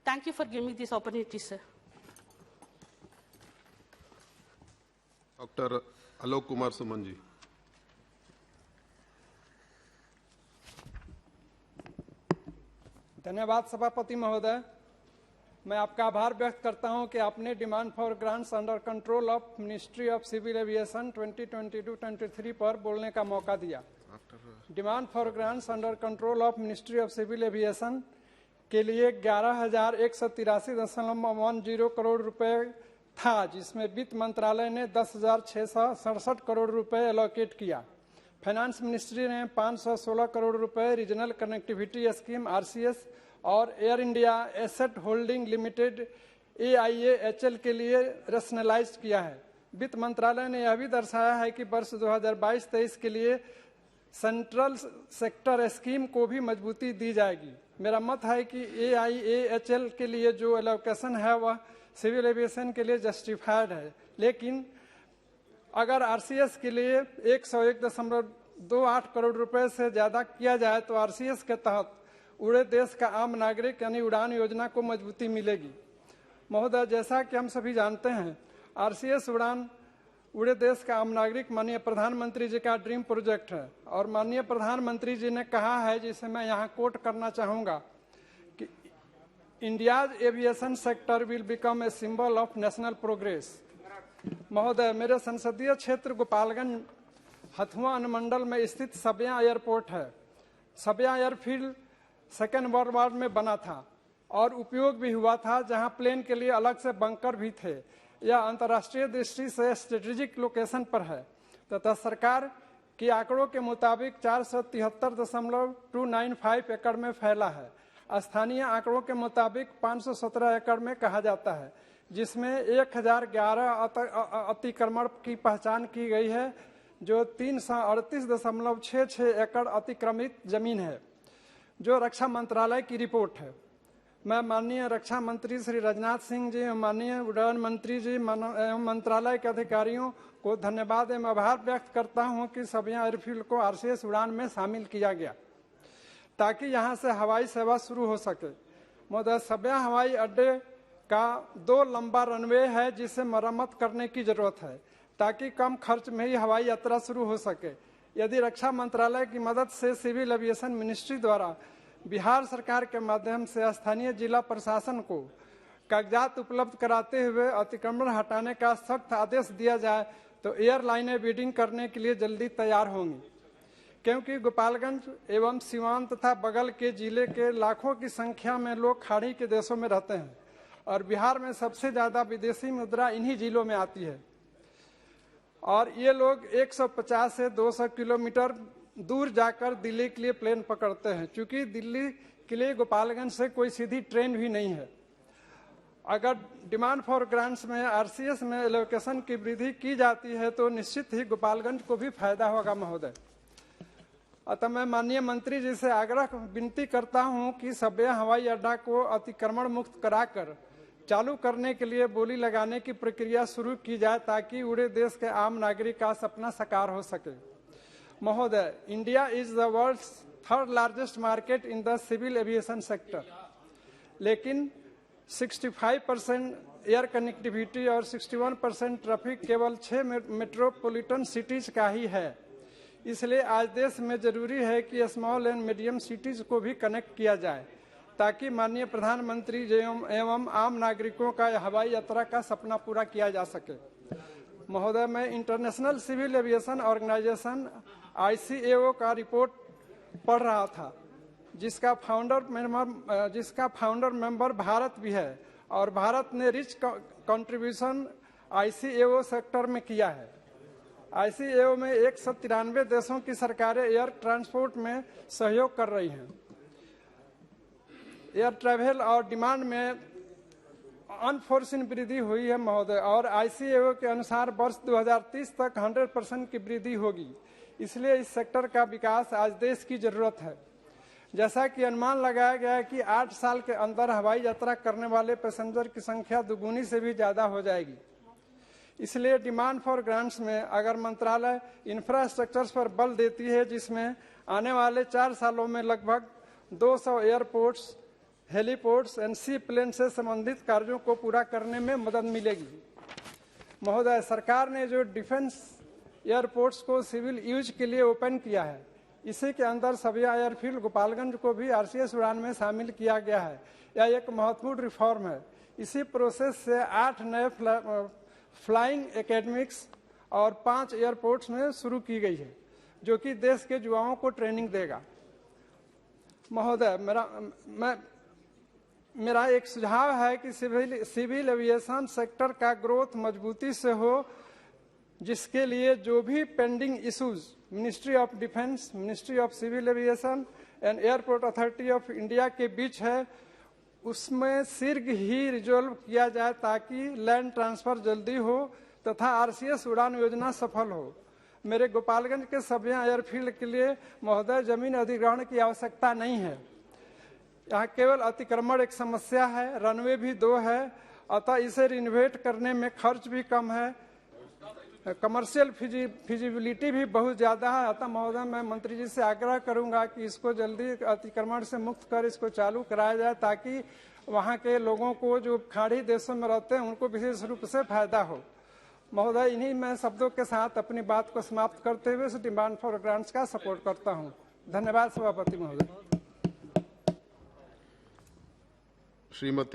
Thank you for giving me this opportunity, sir. Doctor Alok Kumar Suman ji. धन्यवाद सभापति महोदय। मैं आपका आभार व्यक्त करता हूं कि आपने demand for grants under control of Ministry of Civil Aviation 2022-23 पर बोलने का मौका दिया। Demand for grants under control of Ministry of Civil Aviation के लिए 11,183.10 करोड़ रुपए था, जिसमें वित्त मंत्रालय ने 10,667 करोड़ रुपए एलोकेट किया। फाइनेंस मिनिस्ट्री ने 516 करोड़ रुपए रीजनल कनेक्टिविटी स्कीम RCS और air India asset holding limited AIAHL के लिए रेशनलाइज किया है। वित्त मंत्रालय ने यह भी दर्शाया है कि वर्ष 2022-23 के लिए सेंट्रल सेक्टर स्कीम को भी मजबूती दी जाएगी। मेरा मत है कि AIAHL के लिए जो एलोकेशन है वह सिविल एविएशन के लिए जस्टिफाइड है, लेकिन अगर RCS के लिए 101.28 करोड़ रुपए से ज़्यादा किया जाए तो RCS के तहत उड़े देश का आम नागरिक यानी उड़ान योजना को मजबूती मिलेगी। महोदय, जैसा कि हम सभी जानते हैं, RCS उड़ान उड़े देश का आम नागरिक माननीय प्रधानमंत्री जी का ड्रीम प्रोजेक्ट है और माननीय प्रधानमंत्री जी ने कहा है, जिसे मैं यहाँ कोट करना चाहूँगा, कि India's aviation sector will become a symbol of national progress. महोदय, मेरे संसदीय क्षेत्र गोपालगंज हथुआ अनुमंडल में स्थित सबिया एयरपोर्ट है। सबिया एयरफील्ड सेकेंड वर्ल्ड वॉर में बना था और उपयोग भी हुआ था, जहां प्लेन के लिए अलग से बंकर भी थे। यह अंतर्राष्ट्रीय दृष्टि से स्ट्रेटेजिक लोकेशन पर है तथा सरकार के आंकड़ों के मुताबिक 473.295 एकड़ में फैला है। स्थानीय आंकड़ों के मुताबिक 517 एकड़ में कहा जाता है, जिसमें 1011 अतिक्रमण की पहचान की गई है, जो 338.66 एकड़ अतिक्रमित जमीन है, जो रक्षा मंत्रालय की रिपोर्ट है। मैं माननीय रक्षा मंत्री श्री राजनाथ सिंह जी, माननीय उड़ान मंत्री जी एवं मंत्रालय के अधिकारियों को धन्यवाद एवं आभार व्यक्त करता हूं कि सबिया एयरफील्ड को RCS उड़ान में शामिल किया गया ताकि यहां से हवाई सेवा शुरू हो सके। महोदय, सबिया हवाई अड्डे का 2 लंबा रनवे है, जिसे मरम्मत करने की जरूरत है ताकि कम खर्च में ही हवाई यात्रा शुरू हो सके। यदि रक्षा मंत्रालय की मदद से सिविल एविएशन मिनिस्ट्री द्वारा बिहार सरकार के माध्यम से स्थानीय जिला प्रशासन को कागजात उपलब्ध कराते हुए अतिक्रमण हटाने का सख्त आदेश दिया जाए तो एयरलाइनें बिडिंग करने के लिए जल्दी तैयार होंगी, क्योंकि गोपालगंज एवं सीवान तथा बगल के जिले के लाखों की संख्या में लोग खाड़ी के देशों में रहते हैं और बिहार में सबसे ज़्यादा विदेशी मुद्रा इन्हीं जिलों में आती है और ये लोग 150 से 200 किलोमीटर दूर जाकर दिल्ली के लिए प्लेन पकड़ते हैं। चूंकि दिल्ली के लिए गोपालगंज से कोई सीधी ट्रेन भी नहीं है। अगर डिमांड फॉर ग्रांट्स में RCS में एलोकेशन की वृद्धि की जाती है तो निश्चित ही गोपालगंज को भी फायदा होगा। महोदय, अतः मैं माननीय मंत्री जी से आग्रह विनती करता हूं कि सबिया हवाई अड्डा को अतिक्रमण मुक्त कराकर चालू करने के लिए बोली लगाने की प्रक्रिया शुरू की जाए ताकि उड़े देश के आम नागरिक का सपना साकार हो सके। महोदय, India is the world's 3rd largest market in the civil aviation sector, लेकिन 65% एयर कनेक्टिविटी और 61% ट्रैफिक केवल 6 मेट्रोपॉलिटन सिटीज का ही है। इसलिए आज देश में जरूरी है कि स्मॉल एंड मीडियम सिटीज को भी कनेक्ट किया जाए ताकि माननीय प्रधानमंत्री एवं आम नागरिकों का हवाई यात्रा का सपना पूरा किया जा सके। महोदय, मैं International Civil Aviation Organization ICAO का रिपोर्ट पढ़ रहा था, जिसका फाउंडर मेंबर भारत भी है और भारत ने रिच कंट्रीब्यूशन ICAO सेक्टर में किया है। ICAO में 193 देशों की सरकारें एयर ट्रांसपोर्ट में सहयोग कर रही हैं। एयर ट्रैवल और डिमांड में अनफोर्सिन वृद्धि हुई है महोदय, और ICAO के अनुसार वर्ष 2030 तक 100% की वृद्धि होगी। इसलिए इस सेक्टर का विकास आज देश की जरूरत है। जैसा कि अनुमान लगाया गया है कि 8 साल के अंदर हवाई यात्रा करने वाले पैसेंजर की संख्या दुगुनी से भी ज़्यादा हो जाएगी। इसलिए डिमांड फॉर ग्रांट्स में अगर मंत्रालय इंफ्रास्ट्रक्चर्स पर बल देती है, जिसमें आने वाले 4 सालों में लगभग 200 airports, heliports and seaplane से संबंधित कार्यों को पूरा करने में मदद मिलेगी। महोदय, सरकार ने जो डिफेंस एयरपोर्ट्स को सिविल यूज के लिए ओपन किया है, इसी के अंदर सबिया एयरफील्ड गोपालगंज को भी आरसीएस उड़ान में शामिल किया गया है। यह एक महत्वपूर्ण रिफॉर्म है। इसी प्रोसेस से 8 नए फ्लाइंग एकेडमिक्स और 5 एयरपोर्ट्स में शुरू की गई है, जो कि देश के युवाओं को ट्रेनिंग देगा। महोदय, मेरा एक सुझाव है कि सिविल एविएशन सेक्टर का ग्रोथ मजबूती से हो, जिसके लिए जो भी pending issues Ministry of Defence, Ministry of Civil Aviation and Airport Authority of India के बीच है, उसमें शीघ्र ही रिजोल्व किया जाए ताकि लैंड ट्रांसफर जल्दी हो तथा आरसीएस उड़ान योजना सफल हो। मेरे गोपालगंज के सबिया एयरफील्ड के लिए महोदय जमीन अधिग्रहण की आवश्यकता नहीं है। यहाँ केवल अतिक्रमण एक समस्या है, रनवे भी 2 है, अतः इसे रिनोवेट करने में खर्च भी कम है, कमर्शियल फिजिबिलिटी भी बहुत ज़्यादा है। अतः महोदय, मैं मंत्री जी से आग्रह करूंगा कि इसको जल्दी अतिक्रमण से मुक्त कर इसको चालू कराया जाए, ताकि वहाँ के लोगों को जो खाड़ी देशों में रहते हैं उनको विशेष रूप से फायदा हो। महोदय, इन्हीं मैं शब्दों के साथ अपनी बात को समाप्त करते हुए इस डिमांड फॉर ग्रांट्स का सपोर्ट करता हूँ। धन्यवाद सभापति महोदय। श्रीमती